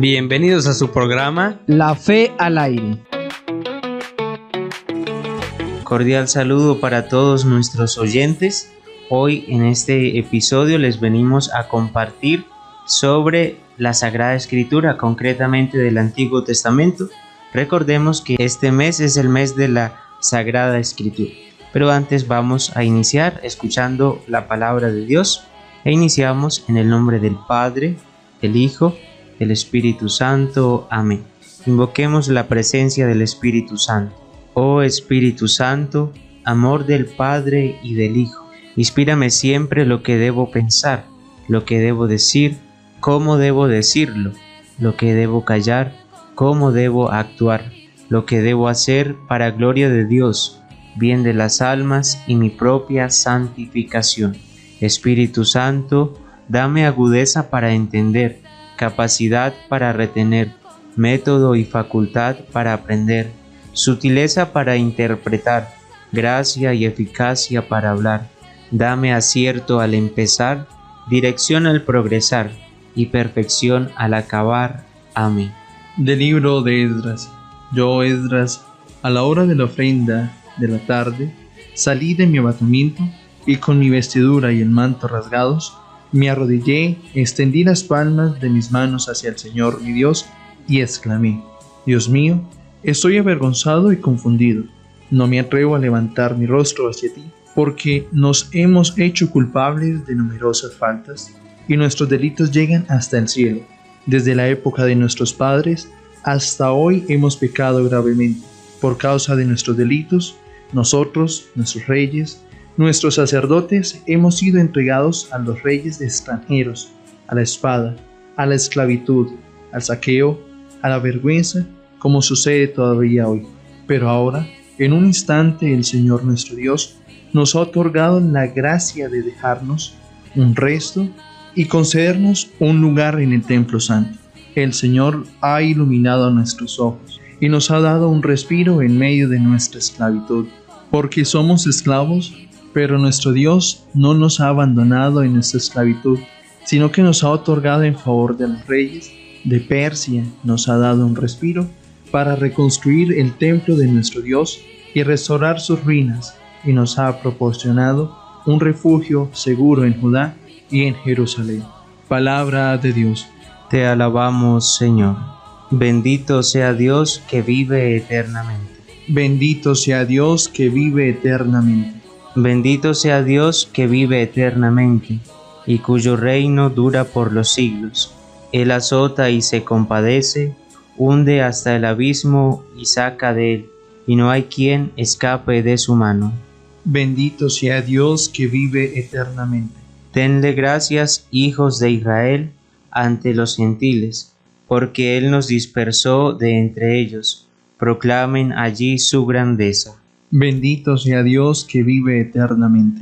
Bienvenidos a su programa La Fe al Aire. Cordial saludo para todos nuestros oyentes. Hoy en este episodio les venimos a compartir sobre la Sagrada Escritura, concretamente del Antiguo Testamento. Recordemos que este mes es el mes de la Sagrada Escritura. Pero antes vamos a iniciar escuchando la palabra de Dios e iniciamos en el nombre del Padre, del Hijo, del Espíritu Santo. Amén. Invoquemos la presencia del Espíritu Santo. Oh Espíritu Santo, amor del Padre y del Hijo, inspírame siempre lo que debo pensar, lo que debo decir, cómo debo decirlo, lo que debo callar, cómo debo actuar, lo que debo hacer para gloria de Dios, bien de las almas y mi propia santificación. Espíritu Santo, dame agudeza para entender, capacidad para retener, método y facultad para aprender, sutileza para interpretar, gracia y eficacia para hablar. Dame acierto al empezar, dirección al progresar y perfección al acabar. Amén. Del libro de Esdras. Yo, Esdras, a la hora de la ofrenda de la tarde, salí de mi abatimiento y con mi vestidura y el manto rasgados, me arrodillé, extendí las palmas de mis manos hacia el Señor mi Dios y exclamé: Dios mío, estoy avergonzado y confundido. No me atrevo a levantar mi rostro hacia ti, porque nos hemos hecho culpables de numerosas faltas, y nuestros delitos llegan hasta el cielo. Desde la época de nuestros padres hasta hoy hemos pecado gravemente. Por causa de nuestros delitos, nosotros, nuestros reyes, nuestros sacerdotes, hemos sido entregados a los reyes extranjeros, a la espada, a la esclavitud, al saqueo, a la vergüenza, como sucede todavía hoy. Pero ahora, en un instante, el Señor nuestro Dios nos ha otorgado la gracia de dejarnos un resto y concedernos un lugar en el templo santo. El Señor ha iluminado nuestros ojos y nos ha dado un respiro en medio de nuestra esclavitud, porque somos esclavos, pero nuestro Dios no nos ha abandonado en nuestra esclavitud, sino que nos ha otorgado en favor de los reyes de Persia, nos ha dado un respiro para reconstruir el templo de nuestro Dios y restaurar sus ruinas, y nos ha proporcionado un refugio seguro en Judá y en Jerusalén. Palabra de Dios. Te alabamos, Señor. Bendito sea Dios que vive eternamente. Bendito sea Dios que vive eternamente. Bendito sea Dios que vive eternamente, y cuyo reino dura por los siglos. Él azota y se compadece, hunde hasta el abismo y saca de él, y no hay quien escape de su mano. Bendito sea Dios que vive eternamente. Denle gracias, hijos de Israel, ante los gentiles, porque Él nos dispersó de entre ellos. Proclamen allí su grandeza. Bendito sea Dios que vive eternamente.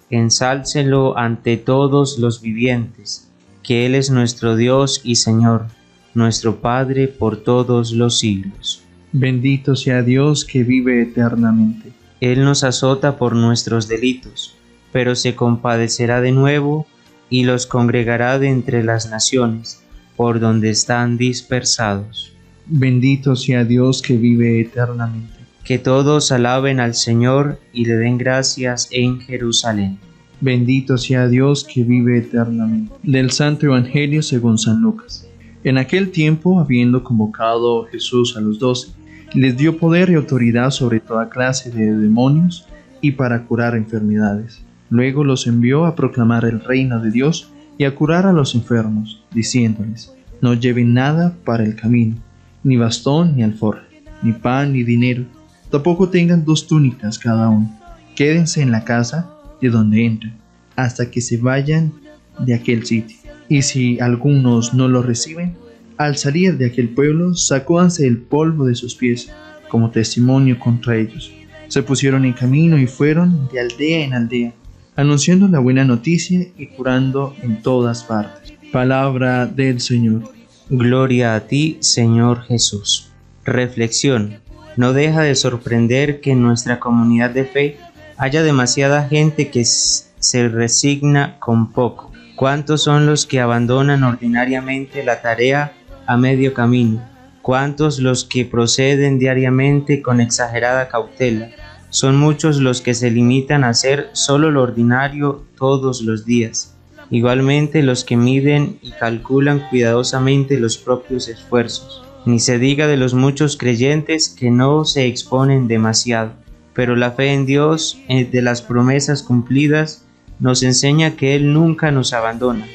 Ensálcelo ante todos los vivientes, que Él es nuestro Dios y Señor, nuestro Padre por todos los siglos. Bendito sea Dios que vive eternamente. Él nos azota por nuestros delitos, pero se compadecerá de nuevo y los congregará de entre las naciones, por donde están dispersados. Bendito sea Dios que vive eternamente. Que todos alaben al Señor y le den gracias en Jerusalén. Bendito sea Dios que vive eternamente. Del Santo Evangelio según San Lucas. En aquel tiempo, habiendo convocado Jesús a los 12, les dio poder y autoridad sobre toda clase de demonios y para curar enfermedades. Luego los envió a proclamar el reino de Dios y a curar a los enfermos, diciéndoles: no lleven nada para el camino, ni bastón ni alforja, ni pan ni dinero. Tampoco tengan 2 túnicas cada uno. Quédense en la casa de donde entren, hasta que se vayan de aquel sitio. Y si algunos no lo reciben, al salir de aquel pueblo, sacúdanse el polvo de sus pies, como testimonio contra ellos. Se pusieron en camino y fueron de aldea en aldea, anunciando la buena noticia y curando en todas partes. Palabra del Señor. Gloria a ti, Señor Jesús. Reflexión. No deja de sorprender que en nuestra comunidad de fe haya demasiada gente que se resigna con poco. ¿Cuántos son los que abandonan ordinariamente la tarea a medio camino. Cuántos los que proceden diariamente con exagerada cautela. Son muchos los que se limitan a hacer solo lo ordinario todos los días. Igualmente los que miden y calculan cuidadosamente los propios esfuerzos. Ni se diga de los muchos creyentes que no se exponen demasiado. Pero la fe en Dios, de las promesas cumplidas, nos enseña que Él nunca nos abandona,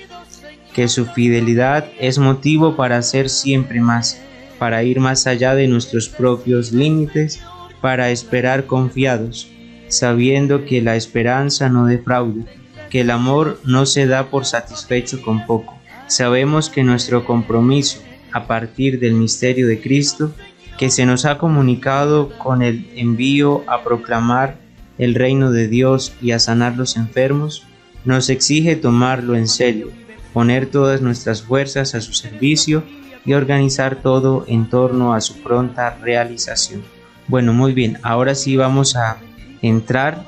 que su fidelidad es motivo para hacer siempre más, para ir más allá de nuestros propios límites, para esperar confiados, sabiendo que la esperanza no defrauda, que el amor no se da por satisfecho con poco. Sabemos que nuestro compromiso, a partir del misterio de Cristo, que se nos ha comunicado con el envío a proclamar el reino de Dios y a sanar los enfermos, nos exige tomarlo en serio, poner todas nuestras fuerzas a su servicio y organizar todo en torno a su pronta realización. Bueno, muy bien, ahora sí vamos a entrar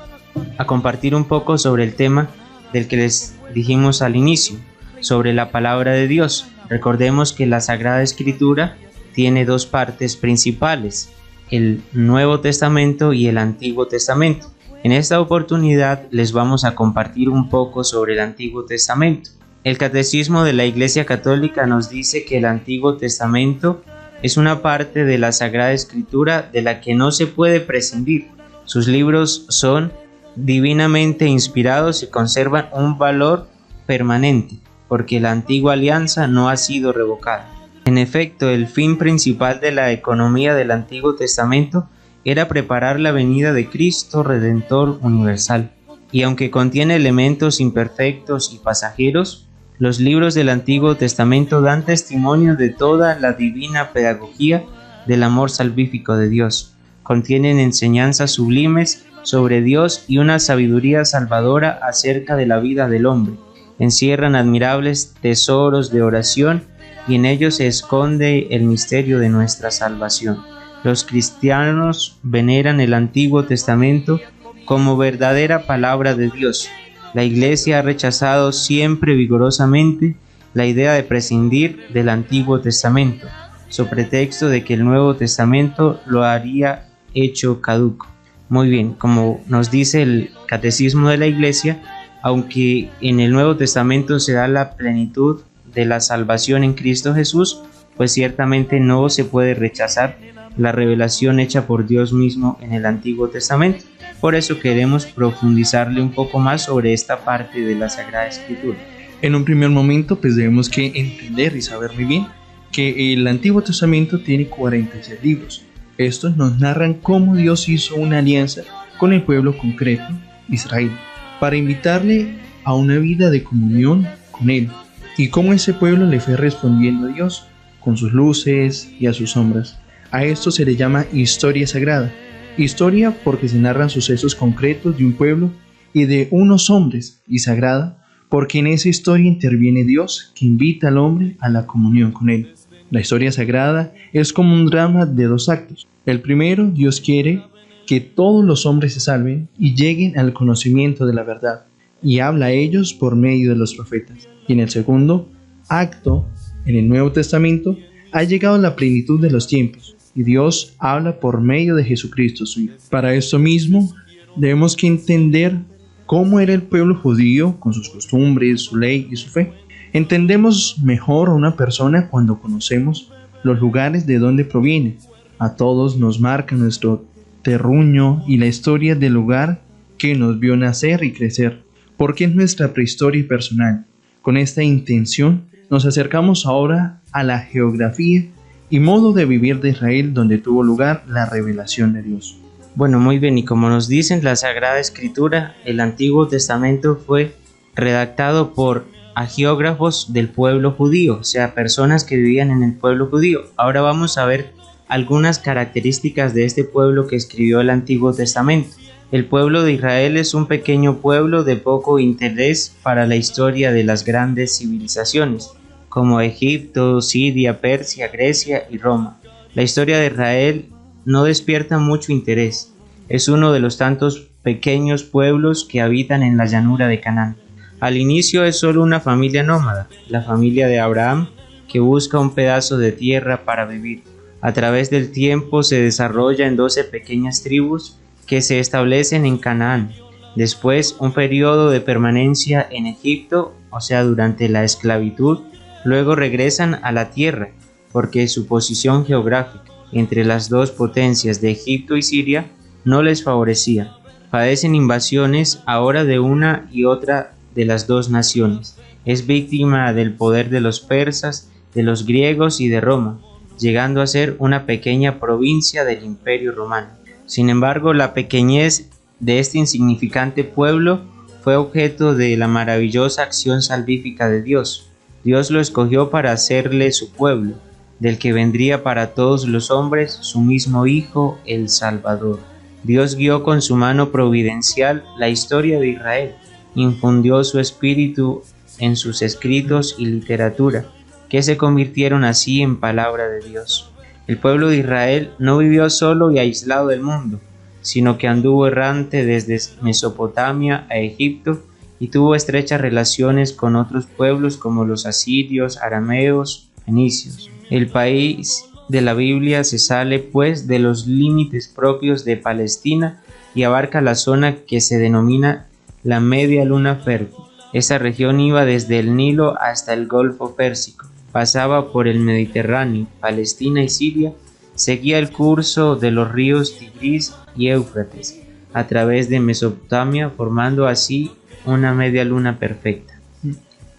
a compartir un poco sobre el tema del que les dijimos al inicio, sobre la palabra de Dios. Recordemos que la Sagrada Escritura tiene dos partes principales, el Nuevo Testamento y el Antiguo Testamento. En esta oportunidad les vamos a compartir un poco sobre el Antiguo Testamento. El Catecismo de la Iglesia Católica nos dice que el Antiguo Testamento es una parte de la Sagrada Escritura de la que no se puede prescindir. Sus libros son divinamente inspirados y conservan un valor permanente, porque la antigua alianza no ha sido revocada. En efecto, el fin principal de la economía del Antiguo Testamento era preparar la venida de Cristo Redentor universal. Y aunque contiene elementos imperfectos y pasajeros, los libros del Antiguo Testamento dan testimonio de toda la divina pedagogía del amor salvífico de Dios. Contienen enseñanzas sublimes sobre Dios y una sabiduría salvadora acerca de la vida del hombre. Encierran admirables tesoros de oración y en ellos se esconde el misterio de nuestra salvación. Los cristianos veneran el Antiguo Testamento como verdadera palabra de Dios. La Iglesia ha rechazado siempre vigorosamente la idea de prescindir del Antiguo Testamento, so pretexto de que el Nuevo Testamento lo haría hecho caduco. Muy bien, como nos dice el Catecismo de la Iglesia, aunque en el Nuevo Testamento se da la plenitud de la salvación en Cristo Jesús, pues ciertamente no se puede rechazar la revelación hecha por Dios mismo en el Antiguo Testamento. Por eso queremos profundizarle un poco más sobre esta parte de la Sagrada Escritura. En un primer momento, pues debemos que entender y saber muy bien que el Antiguo Testamento tiene 46 libros. Estos nos narran cómo Dios hizo una alianza con el pueblo concreto, Israel, para invitarle a una vida de comunión con Él, y cómo ese pueblo le fue respondiendo a Dios con sus luces y a sus sombras. A esto se le llama historia sagrada. Historia porque se narran sucesos concretos de un pueblo y de unos hombres, y sagrada porque en esa historia interviene Dios que invita al hombre a la comunión con Él. La historia sagrada es como un drama de dos actos. El primero, Dios quiere que todos los hombres se salven y lleguen al conocimiento de la verdad, y habla a ellos por medio de los profetas. Y en el segundo acto, en el Nuevo Testamento, ha llegado la plenitud de los tiempos, y Dios habla por medio de Jesucristo su Hijo. Para esto mismo, debemos que entender cómo era el pueblo judío con sus costumbres, su ley y su fe. Entendemos mejor a una persona cuando conocemos los lugares de donde proviene. A todos nos marca nuestro terruño y la historia del lugar que nos vio nacer y crecer, porque es nuestra prehistoria personal. Con esta intención nos acercamos ahora a la geografía y modo de vivir de Israel, donde tuvo lugar la revelación de Dios. Bueno, muy bien, y como nos dicen la Sagrada Escritura, el Antiguo Testamento fue redactado por hagiógrafos del pueblo judío, o sea, personas que vivían en el pueblo judío. Ahora vamos a ver algunas características de este pueblo que escribió el Antiguo Testamento. El pueblo de Israel es un pequeño pueblo de poco interés para la historia de las grandes civilizaciones, como Egipto, Siria, Persia, Grecia y Roma. La historia de Israel no despierta mucho interés. Es uno de los tantos pequeños pueblos que habitan en la llanura de Canaán. Al inicio es solo una familia nómada, la familia de Abraham, que busca un pedazo de tierra para vivir. A través del tiempo se desarrolla en 12 pequeñas tribus que se establecen en Canaán. Después, un periodo de permanencia en Egipto, o sea, durante la esclavitud. Luego regresan a la tierra, porque su posición geográfica entre las dos potencias de Egipto y Siria no les favorecía. Padecen invasiones ahora de una y otra de las dos naciones. Es víctima del poder de los persas, de los griegos y de Roma, llegando a ser una pequeña provincia del Imperio Romano. Sin embargo, la pequeñez de este insignificante pueblo fue objeto de la maravillosa acción salvífica de Dios. Dios lo escogió para hacerle su pueblo, del que vendría para todos los hombres su mismo Hijo, el Salvador. Dios guió con su mano providencial la historia de Israel, infundió su espíritu en sus escritos y literatura, que se convirtieron así en palabra de Dios. El pueblo de Israel no vivió solo y aislado del mundo, sino que anduvo errante desde Mesopotamia a Egipto y tuvo estrechas relaciones con otros pueblos como los asirios, arameos, fenicios. El país de la Biblia se sale pues de los límites propios de Palestina y abarca la zona que se denomina la Media Luna Fértil. Esa región iba desde el Nilo hasta el Golfo Pérsico, pasaba por el Mediterráneo, Palestina y Siria, seguía el curso de los ríos Tigris y Éufrates, a través de Mesopotamia, formando así una media luna perfecta.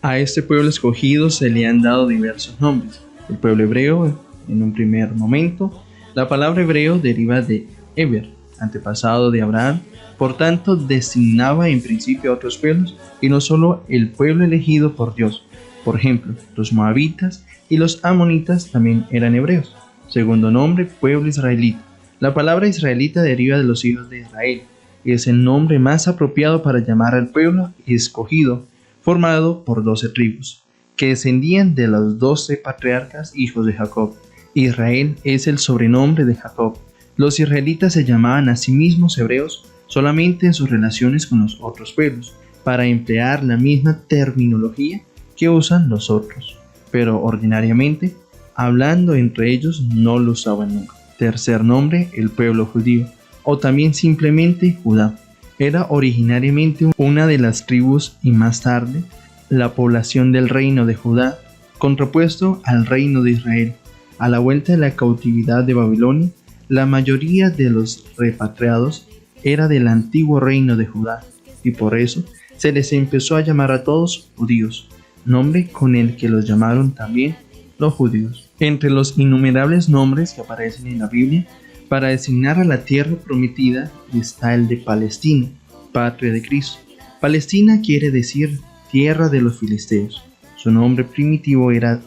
A este pueblo escogido se le han dado diversos nombres. El pueblo hebreo, en un primer momento, la palabra hebreo deriva de Eber, antepasado de Abraham, por tanto designaba en principio a otros pueblos y no solo el pueblo elegido por Dios. Por ejemplo, los moabitas y los amonitas también eran hebreos. Segundo nombre, pueblo israelita. La palabra israelita deriva de los hijos de Israel y es el nombre más apropiado para llamar al pueblo escogido, formado por 12 tribus, que descendían de los 12 patriarcas hijos de Jacob. Israel es el sobrenombre de Jacob. Los israelitas se llamaban a sí mismos hebreos solamente en sus relaciones con los otros pueblos, para emplear la misma terminología que usan los otros, pero ordinariamente, hablando entre ellos, no lo usaban nunca. Tercer nombre, el pueblo judío, o también simplemente Judá. Era originariamente una de las tribus y más tarde la población del reino de Judá, contrapuesto al reino de Israel. A la vuelta de la cautividad de Babilonia, la mayoría de los repatriados era del antiguo reino de Judá, y por eso se les empezó a llamar a todos judíos, nombre con el que los llamaron también los judíos. Entre los innumerables nombres que aparecen en la Biblia para designar a la tierra prometida está el de Palestina, patria de Cristo. Palestina quiere decir tierra de los filisteos. Su nombre primitivo era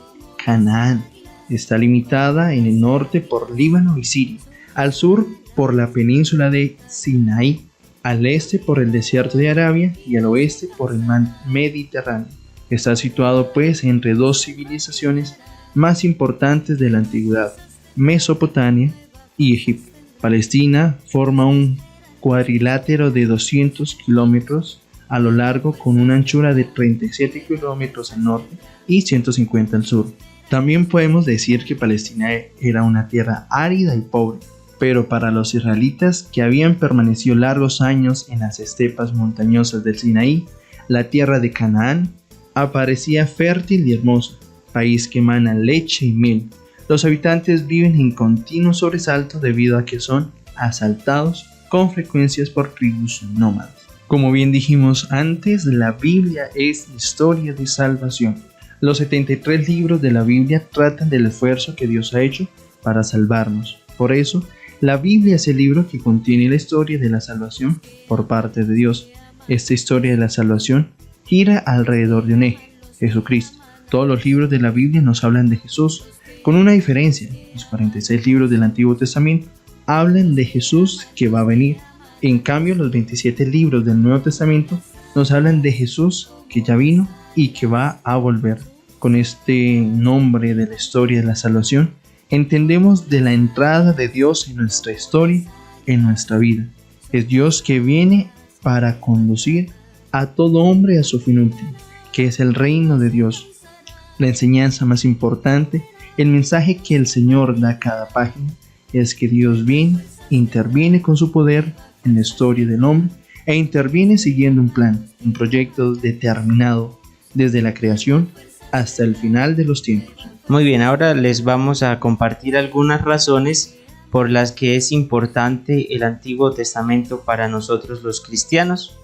Canaán. Está limitada en el norte por Líbano y Siria, al sur por la península de Sinaí, al este por el desierto de Arabia y al oeste por el mar Mediterráneo. Está situado pues entre dos civilizaciones más importantes de la antigüedad, Mesopotamia y Egipto. Palestina forma un cuadrilátero de 200 kilómetros a lo largo con una anchura de 37 kilómetros al norte y 150 al sur. También podemos decir que Palestina era una tierra árida y pobre, pero para los israelitas que habían permanecido largos años en las estepas montañosas del Sinaí, la tierra de Canaán aparecía fértil y hermosa, país que emana leche y miel. Los habitantes viven en continuo sobresalto debido a que son asaltados con frecuencias por tribus nómadas. Como bien dijimos antes, la Biblia es historia de salvación. Los 73 libros de la Biblia tratan del esfuerzo que Dios ha hecho para salvarnos. Por eso, la Biblia es el libro que contiene la historia de la salvación por parte de Dios. Esta historia de la salvación gira alrededor de un eje, Jesucristo. Todos los libros de la Biblia nos hablan de Jesús, con una diferencia. Los 46 libros del Antiguo Testamento hablan de Jesús que va a venir. En cambio, los 27 libros del Nuevo Testamento nos hablan de Jesús que ya vino y que va a volver. Con este nombre de la historia de la salvación, entendemos de la entrada de Dios en nuestra historia, en nuestra vida. Es Dios que viene para conducir a todo hombre a su fin último, que es el reino de Dios. La enseñanza más importante, el mensaje que el Señor da a cada página, es que Dios viene, interviene con su poder en la historia del hombre e interviene siguiendo un plan, un proyecto determinado desde la creación hasta el final de los tiempos. Muy bien, ahora les vamos a compartir algunas razones por las que es importante el Antiguo Testamento para nosotros los cristianos.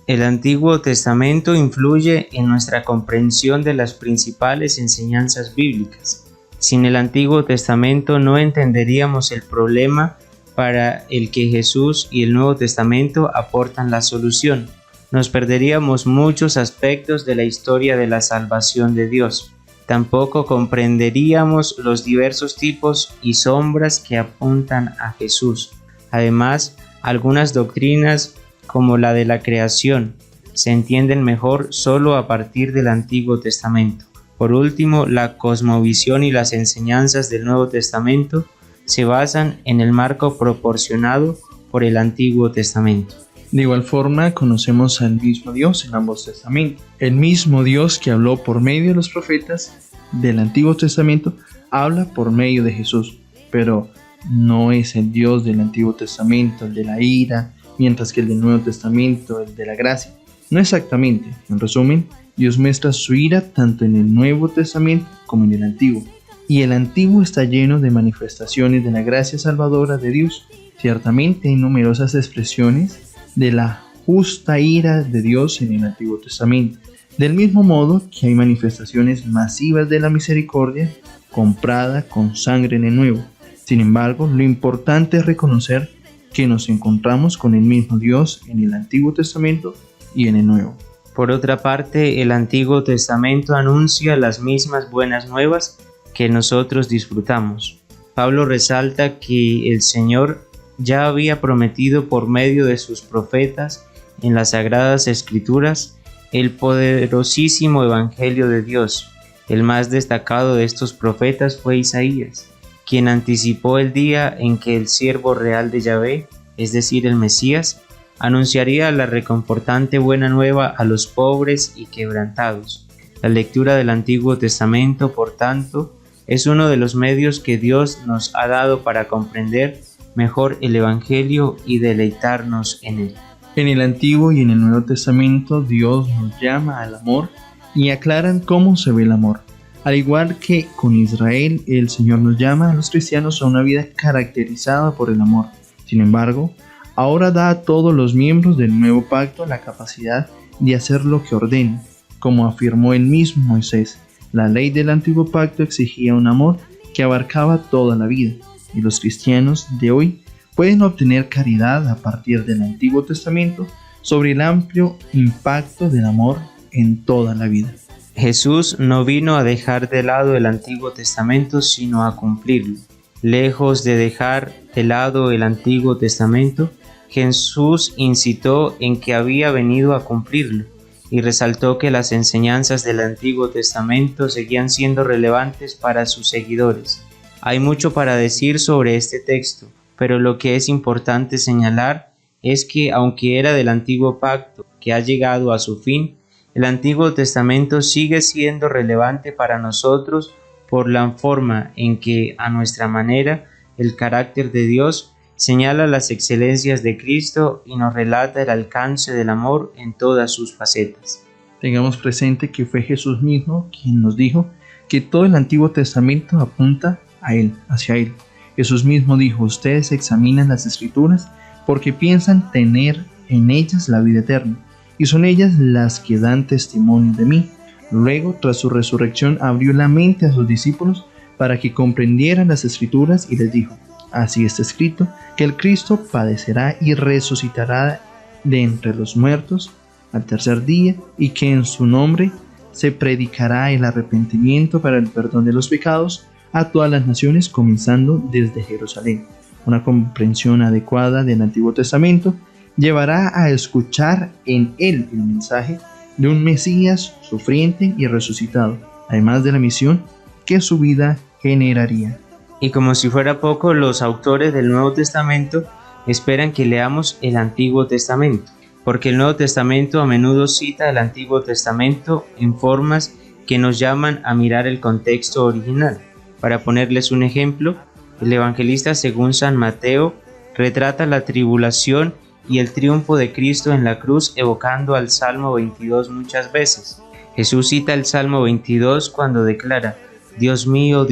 El Antiguo Testamento influye en nuestra comprensión de las principales enseñanzas bíblicas. Sin el Antiguo Testamento no entenderíamos el problema para el que Jesús y el Nuevo Testamento aportan la solución. Nos perderíamos muchos aspectos de la historia de la salvación de Dios. Tampoco comprenderíamos los diversos tipos y sombras que apuntan a Jesús. Además, algunas doctrinas, como la de la creación, se entienden mejor solo a partir del Antiguo Testamento. Por último, la cosmovisión y las enseñanzas del Nuevo Testamento se basan en el marco proporcionado por el Antiguo Testamento. De igual forma, conocemos al mismo Dios en ambos testamentos. El mismo Dios que habló por medio de los profetas del Antiguo Testamento habla por medio de Jesús, pero no es el Dios del Antiguo Testamento el de la ira, mientras que el del Nuevo Testamento el de la gracia. No exactamente. En resumen, Dios muestra su ira tanto en el Nuevo Testamento como en el Antiguo, y el Antiguo está lleno de manifestaciones de la gracia salvadora de Dios. Ciertamente hay numerosas expresiones de la justa ira de Dios en el Antiguo Testamento, del mismo modo que hay manifestaciones masivas de la misericordia comprada con sangre en el Nuevo. Sin embargo, lo importante es reconocer que nos encontramos con el mismo Dios en el Antiguo Testamento y en el Nuevo. Por otra parte, el Antiguo Testamento anuncia las mismas buenas nuevas que nosotros disfrutamos. Pablo resalta que el Señor ya había prometido por medio de sus profetas en las Sagradas Escrituras el poderosísimo Evangelio de Dios. El más destacado de estos profetas fue Isaías, quien anticipó el día en que el siervo real de Yahvé, es decir, el Mesías, anunciaría la reconfortante buena nueva a los pobres y quebrantados. La lectura del Antiguo Testamento, por tanto, es uno de los medios que Dios nos ha dado para comprender mejor el Evangelio y deleitarnos en él. En el Antiguo y en el Nuevo Testamento, Dios nos llama al amor y aclaran cómo se ve el amor. Al igual que con Israel, el Señor nos llama a los cristianos a una vida caracterizada por el amor. Sin embargo, ahora da a todos los miembros del nuevo pacto la capacidad de hacer lo que ordene. Como afirmó el mismo Moisés, la ley del antiguo pacto exigía un amor que abarcaba toda la vida, y los cristianos de hoy pueden obtener caridad a partir del Antiguo Testamento sobre el amplio impacto del amor en toda la vida. Jesús no vino a dejar de lado el Antiguo Testamento, sino a cumplirlo. Lejos de dejar de lado el Antiguo Testamento, Jesús incitó en que había venido a cumplirlo y resaltó que las enseñanzas del Antiguo Testamento seguían siendo relevantes para sus seguidores. Hay mucho para decir sobre este texto, pero lo que es importante señalar es que aunque era del Antiguo Pacto que ha llegado a su fin, el Antiguo Testamento sigue siendo relevante para nosotros por la forma en que, a nuestra manera, el carácter de Dios señala las excelencias de Cristo y nos relata el alcance del amor en todas sus facetas. Tengamos presente que fue Jesús mismo quien nos dijo que todo el Antiguo Testamento apunta a Él, hacia Él. Jesús mismo dijo: ustedes examinan las Escrituras porque piensan tener en ellas la vida eterna, y son ellas las que dan testimonio de mí. Luego, tras su resurrección, abrió la mente a sus discípulos para que comprendieran las Escrituras y les dijo: así está escrito, que el Cristo padecerá y resucitará de entre los muertos al tercer día, y que en su nombre se predicará el arrepentimiento para el perdón de los pecados a todas las naciones, comenzando desde Jerusalén. Una comprensión adecuada del Antiguo Testamento llevará a escuchar en él el mensaje de un Mesías sufriente y resucitado, además de la misión que su vida generaría. Y como si fuera poco, los autores del Nuevo Testamento esperan que leamos el Antiguo Testamento, porque el Nuevo Testamento a menudo cita el Antiguo Testamento en formas que nos llaman a mirar el contexto original. Para ponerles un ejemplo, el evangelista según San Mateo retrata la tribulación y el triunfo de Cristo en la cruz evocando al Salmo 22 muchas veces. Jesús cita el Salmo 22 cuando declara: Dios mío,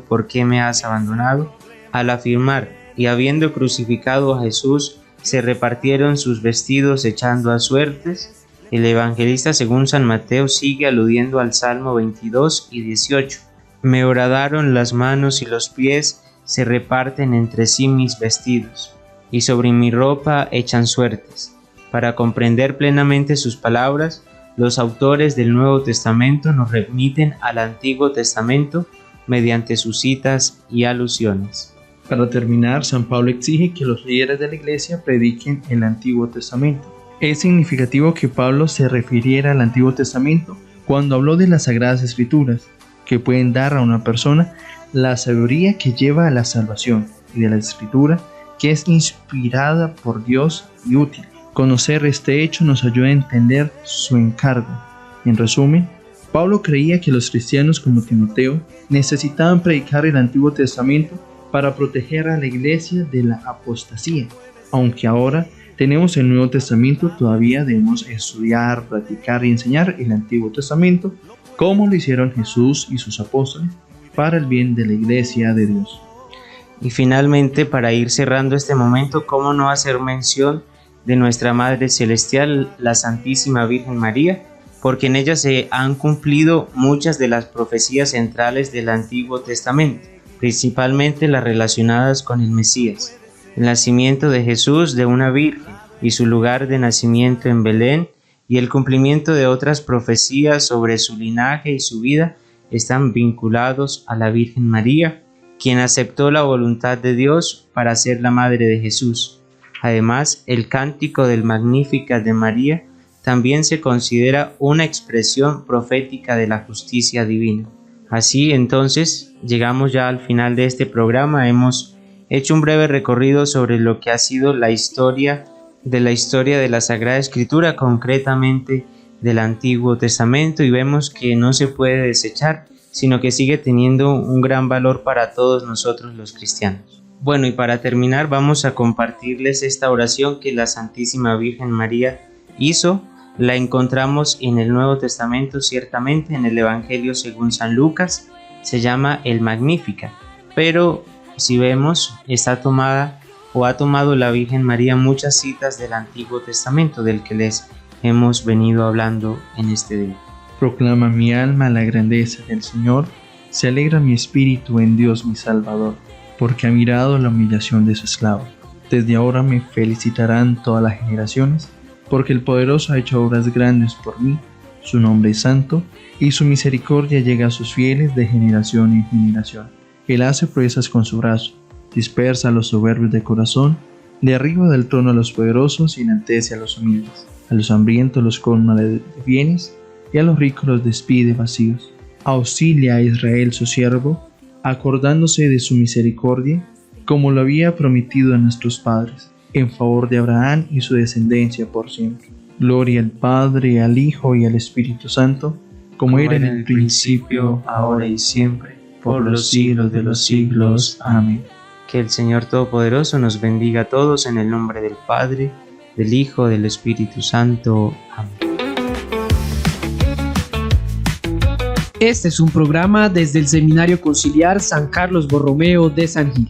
¿por qué me has abandonado? Al afirmar: y habiendo crucificado a Jesús, se repartieron sus vestidos echando a suertes, el evangelista según San Mateo sigue aludiendo al Salmo 22 y 18. Me horadaron las manos y los pies, se reparten entre sí mis vestidos, y sobre mi ropa echan suertes. Para comprender plenamente sus palabras, los autores del Nuevo Testamento nos remiten al Antiguo Testamento mediante sus citas y alusiones. Para terminar, San Pablo exige que los líderes de la Iglesia prediquen el Antiguo Testamento. Es significativo que Pablo se refiriera al Antiguo Testamento cuando habló de las Sagradas Escrituras, que pueden dar a una persona la sabiduría que lleva a la salvación, y de la Escritura, que es inspirada por Dios y útil. Conocer este hecho nos ayuda a entender su encargo. En resumen, Pablo creía que los cristianos como Timoteo necesitaban predicar el Antiguo Testamento para proteger a la Iglesia de la apostasía. Aunque ahora tenemos el Nuevo Testamento, todavía debemos estudiar, practicar y enseñar el Antiguo Testamento, como lo hicieron Jesús y sus apóstoles, para el bien de la Iglesia de Dios. Y finalmente, para ir cerrando este momento, ¿cómo no hacer mención de nuestra Madre Celestial, la Santísima Virgen María? Porque en ella se han cumplido muchas de las profecías centrales del Antiguo Testamento, principalmente las relacionadas con el Mesías, el nacimiento de Jesús de una virgen y su lugar de nacimiento en Belén, y el cumplimiento de otras profecías sobre su linaje y su vida están vinculados a la Virgen María, quien aceptó la voluntad de Dios para ser la madre de Jesús. Además, el cántico del Magnificat de María también se considera una expresión profética de la justicia divina. Así entonces, llegamos ya al final de este programa. Hemos hecho un breve recorrido sobre lo que ha sido la historia de la Sagrada Escritura, concretamente del Antiguo Testamento, y vemos que no se puede desechar, sino que sigue teniendo un gran valor para todos nosotros los cristianos. Bueno, y para terminar vamos a compartirles esta oración que la Santísima Virgen María hizo. La encontramos en el Nuevo Testamento, ciertamente, en el Evangelio según San Lucas, se llama el Magnificat, pero si vemos, ha tomado la Virgen María muchas citas del Antiguo Testamento, del que les hemos venido hablando en este día. Proclama mi alma la grandeza del Señor, se alegra mi espíritu en Dios mi Salvador, porque ha mirado la humillación de su esclavo. Desde ahora me felicitarán todas las generaciones, porque el Poderoso ha hecho obras grandes por mí, su nombre es santo, y su misericordia llega a sus fieles de generación en generación. Él hace proezas con su brazo, dispersa a los soberbios de corazón, derriba del trono a los poderosos y enaltece a los humildes. A los hambrientos los colma de bienes, y a los ricos los despide vacíos. Auxilia a Israel su siervo, acordándose de su misericordia, como lo había prometido a nuestros padres, en favor de Abraham y su descendencia por siempre. Gloria al Padre, al Hijo y al Espíritu Santo, como era en el principio, ahora y siempre, por los siglos de los siglos. Amén. Que el Señor Todopoderoso nos bendiga a todos en el nombre del Padre, del Hijo, del Espíritu Santo. Amén. Este es un programa desde el Seminario Conciliar San Carlos Borromeo de San Gil.